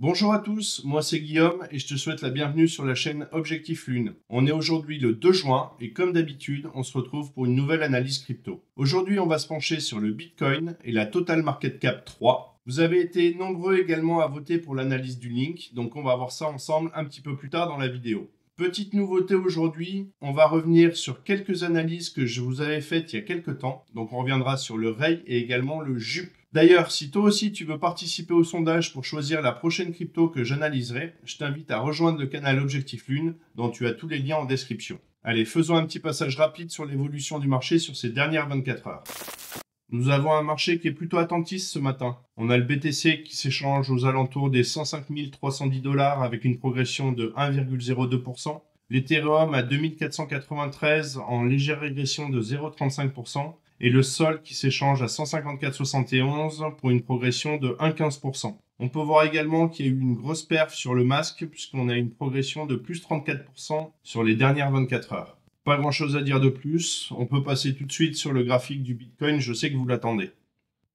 Bonjour à tous, moi c'est Guillaume et je te souhaite la bienvenue sur la chaîne Objectif Lune. On est aujourd'hui le 2 juin et comme d'habitude, on se retrouve pour une nouvelle analyse crypto. Aujourd'hui, on va se pencher sur le Bitcoin et la Total Market Cap 3. Vous avez été nombreux également à voter pour l'analyse du link, donc on va voir ça ensemble un petit peu plus tard dans la vidéo. Petite nouveauté aujourd'hui, on va revenir sur quelques analyses que je vous avais faites il y a quelques temps. Donc on reviendra sur le REI et également le JUP. D'ailleurs, si toi aussi tu veux participer au sondage pour choisir la prochaine crypto que j'analyserai, je t'invite à rejoindre le canal Objectif Lune, dont tu as tous les liens en description. Allez, faisons un petit passage rapide sur l'évolution du marché sur ces dernières 24 heures. Nous avons un marché qui est plutôt attentiste ce matin. On a le BTC qui s'échange aux alentours des 105 310 $ avec une progression de 1,02%. L'Ethereum à 2493 en légère régression de 0,35%. Et le Sol qui s'échange à 154,71 pour une progression de 1,15%. On peut voir également qu'il y a eu une grosse perf sur le masque puisqu'on a une progression de plus 34% sur les dernières 24 heures. Pas grand chose à dire de plus, on peut passer tout de suite sur le graphique du Bitcoin, je sais que vous l'attendez.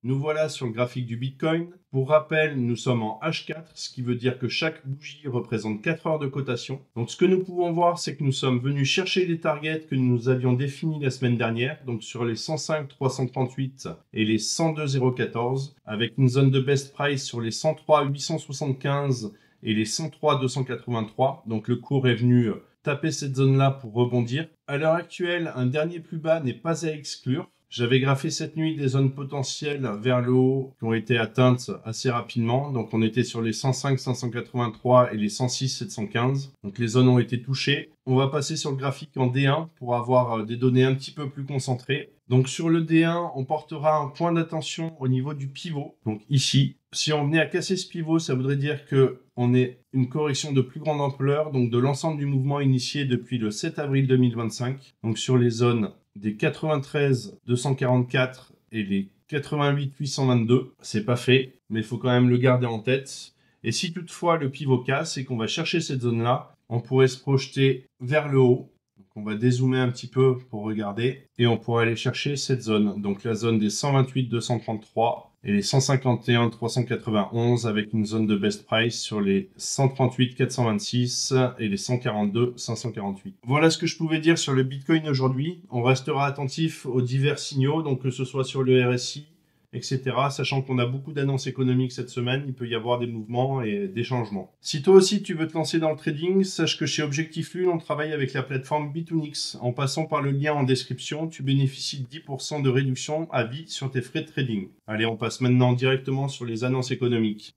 Nous voilà sur le graphique du Bitcoin. Pour rappel, nous sommes en H4, ce qui veut dire que chaque bougie représente 4 heures de cotation. Donc ce que nous pouvons voir, c'est que nous sommes venus chercher les targets que nous avions définis la semaine dernière, donc sur les 105 338 et les 102 014, avec une zone de best price sur les 103 875 et les 103 283. Donc le cours est venu taper cette zone-là pour rebondir. À l'heure actuelle, un dernier plus bas n'est pas à exclure. J'avais graphé cette nuit des zones potentielles vers le haut qui ont été atteintes assez rapidement. Donc on était sur les 105 583 et les 106 715. Donc les zones ont été touchées. On va passer sur le graphique en D1 pour avoir des données un petit peu plus concentrées. Donc sur le D1, on portera un point d'attention au niveau du pivot. Donc ici, si on venait à casser ce pivot, ça voudrait dire qu'on ait une correction de plus grande ampleur, donc de l'ensemble du mouvement initié depuis le 7 avril 2025. Donc sur les zones des 93 244 et les 88 822, c'est pas fait, mais il faut quand même le garder en tête. Et si toutefois le pivot casse et qu'on va chercher cette zone-là, on pourrait se projeter vers le haut. Donc on va dézoomer un petit peu pour regarder et on pourrait aller chercher cette zone. Donc la zone des 128 233 et les 151 391 avec une zone de best price sur les 138 426 et les 142 548. Voilà ce que je pouvais dire sur le Bitcoin aujourd'hui. On restera attentif aux divers signaux, donc que ce soit sur le RSI, etc. Sachant qu'on a beaucoup d'annonces économiques cette semaine, il peut y avoir des mouvements et des changements. Si toi aussi tu veux te lancer dans le trading, sache que chez Objectif Lune, on travaille avec la plateforme Bitunix. En passant par le lien en description, tu bénéficies de 10% de réduction à vie sur tes frais de trading. Allez, on passe maintenant directement sur les annonces économiques.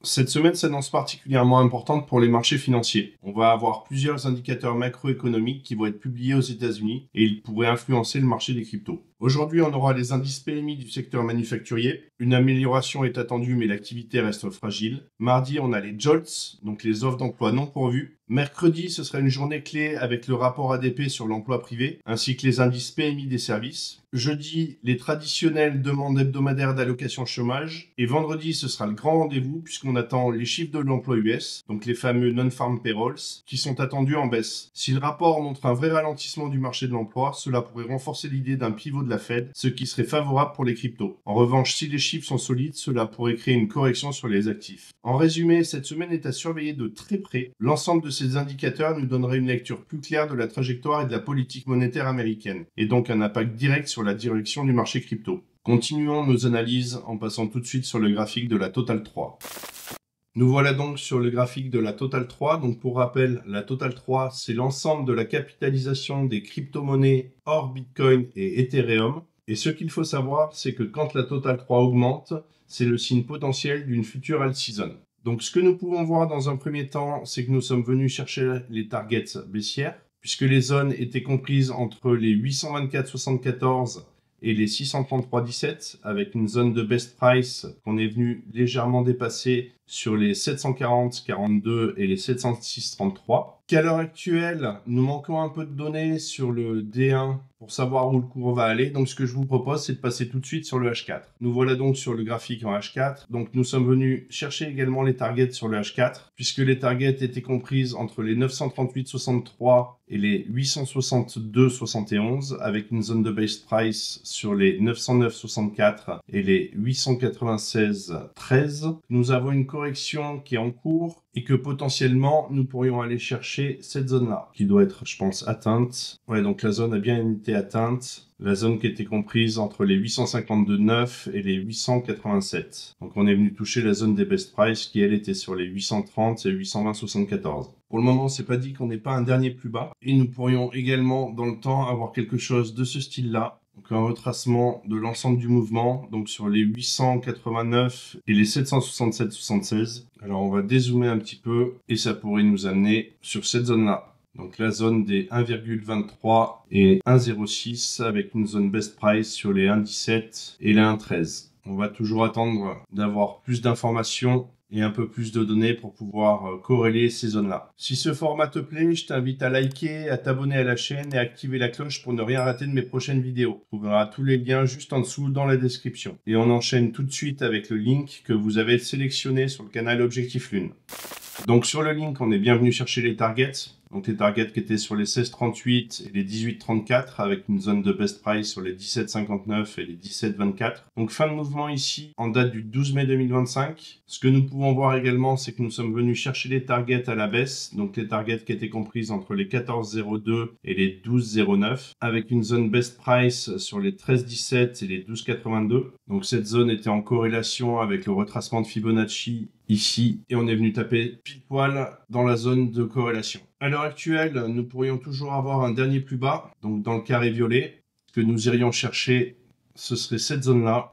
Cette semaine s'annonce particulièrement importante pour les marchés financiers. On va avoir plusieurs indicateurs macroéconomiques qui vont être publiés aux États-Unis et ils pourraient influencer le marché des cryptos. Aujourd'hui, on aura les indices PMI du secteur manufacturier. Une amélioration est attendue, mais l'activité reste fragile. Mardi, on a les JOLTS, donc les offres d'emploi non pourvues. Mercredi, ce sera une journée clé avec le rapport ADP sur l'emploi privé, ainsi que les indices PMI des services. Jeudi, les traditionnelles demandes hebdomadaires d'allocation chômage. Et vendredi, ce sera le grand rendez-vous, puisqu'on attend les chiffres de l'emploi US, donc les fameux non-farm payrolls, qui sont attendus en baisse. Si le rapport montre un vrai ralentissement du marché de l'emploi, cela pourrait renforcer l'idée d'un pivot de la Fed, ce qui serait favorable pour les cryptos. En revanche, si les chiffres sont solides, cela pourrait créer une correction sur les actifs. En résumé, cette semaine est à surveiller de très près. L'ensemble de ces indicateurs nous donnerait une lecture plus claire de la trajectoire et de la politique monétaire américaine, et donc un impact direct sur la direction du marché crypto. Continuons nos analyses en passant tout de suite sur le graphique de la Total 3. Nous voilà donc sur le graphique de la Total 3. Donc pour rappel, la Total 3, c'est l'ensemble de la capitalisation des crypto-monnaies hors Bitcoin et Ethereum. Et ce qu'il faut savoir, c'est que quand la Total 3 augmente, c'est le signe potentiel d'une future alt season. Donc ce que nous pouvons voir dans un premier temps, c'est que nous sommes venus chercher les targets baissières, puisque les zones étaient comprises entre les 824,74 et les 633,17 avec une zone de best price qu'on est venu légèrement dépasser sur les 740,42 et les 706,33. Qu'à l'heure actuelle, nous manquons un peu de données sur le D1 pour savoir où le cours va aller. Donc ce que je vous propose, c'est de passer tout de suite sur le H4. Nous voilà donc sur le graphique en H4. Donc nous sommes venus chercher également les targets sur le H4, puisque les targets étaient comprises entre les 938,63 et les 862,71, avec une zone de base price sur les 909,64 et les 896,13. Nous avons une correction qui est en cours et que potentiellement nous pourrions aller chercher cette zone-là, qui doit être, je pense, atteinte. Ouais, donc la zone a bien été atteinte. La zone qui était comprise entre les 852,9 et les 887. Donc on est venu toucher la zone des best price qui elle était sur les 830 et 820,74. Pour le moment, c'est pas dit qu'on n'ait pas un dernier plus bas. Et nous pourrions également dans le temps avoir quelque chose de ce style-là. Donc un retracement de l'ensemble du mouvement, donc sur les 889 et les 767,76. Alors on va dézoomer un petit peu et ça pourrait nous amener sur cette zone-là. Donc la zone des 1,23 et 1,06 avec une zone best price sur les 1,17 et les 1,13. On va toujours attendre d'avoir plus d'informations et un peu plus de données pour pouvoir corréler ces zones-là. Si ce format te plaît, je t'invite à liker, à t'abonner à la chaîne et à activer la cloche pour ne rien rater de mes prochaines vidéos. Tu trouveras tous les liens juste en dessous dans la description. Et on enchaîne tout de suite avec le link que vous avez sélectionné sur le canal Objectif Lune. Donc sur le link, on est bien venu chercher les targets. Donc les targets qui étaient sur les 16,38 et les 18,34 avec une zone de best price sur les 17,59 et les 17,24. Donc fin de mouvement ici en date du 12 mai 2025. Ce que nous pouvons voir également, c'est que nous sommes venus chercher les targets à la baisse. Donc les targets qui étaient comprises entre les 14,02 et les 12,09 avec une zone best price sur les 13,17 et les 12,82. Donc cette zone était en corrélation avec le retracement de Fibonacci ici et on est venu taper pile poil dans la zone de corrélation. À l'heure actuelle, nous pourrions toujours avoir un dernier plus bas, donc dans le carré violet. Ce que nous irions chercher, ce serait cette zone-là,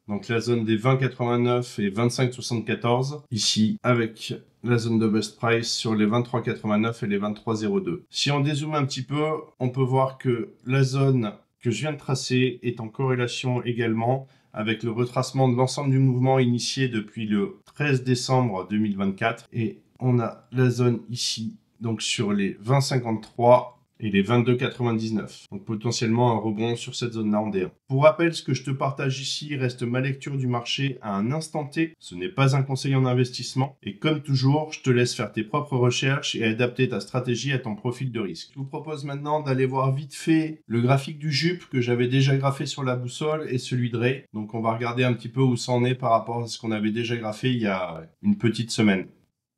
donc la zone des 20,89 et 25,74, ici avec la zone de best price sur les 23,89 et les 23,02. Si on dézoome un petit peu, on peut voir que la zone que je viens de tracer est en corrélation également avec le retracement de l'ensemble du mouvement initié depuis le 13 décembre 2024. Et on a la zone ici, donc sur les 20,53 et les 22,99. Donc potentiellement un rebond sur cette zone-là en D1. Pour rappel, ce que je te partage ici reste ma lecture du marché à un instant T. Ce n'est pas un conseil en investissement. Et comme toujours, je te laisse faire tes propres recherches et adapter ta stratégie à ton profil de risque. Je vous propose maintenant d'aller voir vite fait le graphique du JUP que j'avais déjà graphé sur la boussole et celui de Ray. Donc on va regarder un petit peu où ça en est par rapport à ce qu'on avait déjà graphé il y a une petite semaine.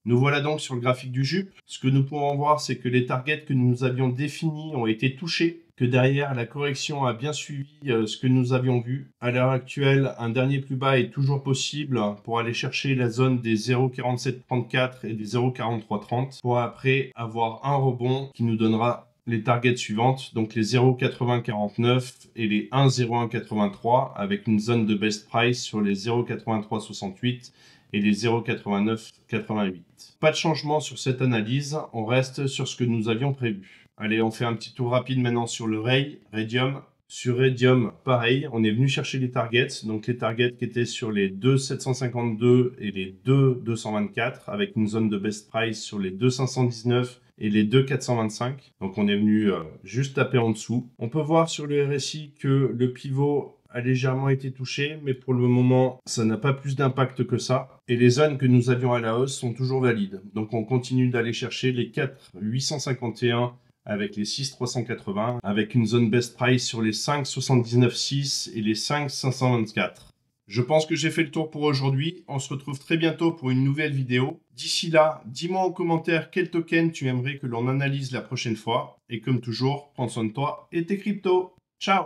Nous voilà donc sur le graphique du JUP. Ce que nous pouvons voir, c'est que les targets que nous avions définis ont été touchés, que derrière, la correction a bien suivi ce que nous avions vu. À l'heure actuelle, un dernier plus bas est toujours possible pour aller chercher la zone des 0,4734 et des 0,4330 pour après avoir un rebond qui nous donnera les targets suivantes, donc les 0,8049 et les 1,0183 avec une zone de best price sur les 0,8368 et les 0,8988. Pas de changement sur cette analyse, on reste sur ce que nous avions prévu. Allez, on fait un petit tour rapide maintenant sur le Radium. Sur Radium, pareil, on est venu chercher les targets. Donc les targets qui étaient sur les 2,752 et les 2,224 avec une zone de best price sur les 2,519 et les 2,425. Donc on est venu juste taper en dessous. On peut voir sur le RSI que le pivot a légèrement été touché, mais pour le moment, ça n'a pas plus d'impact que ça. Et les zones que nous avions à la hausse sont toujours valides. Donc on continue d'aller chercher les 4,851 avec les 6,380, avec une zone best price sur les 5,79,6 et les 5,524. Je pense que j'ai fait le tour pour aujourd'hui. On se retrouve très bientôt pour une nouvelle vidéo. D'ici là, dis-moi en commentaire quel token tu aimerais que l'on analyse la prochaine fois. Et comme toujours, prends soin de toi et tes cryptos. Ciao!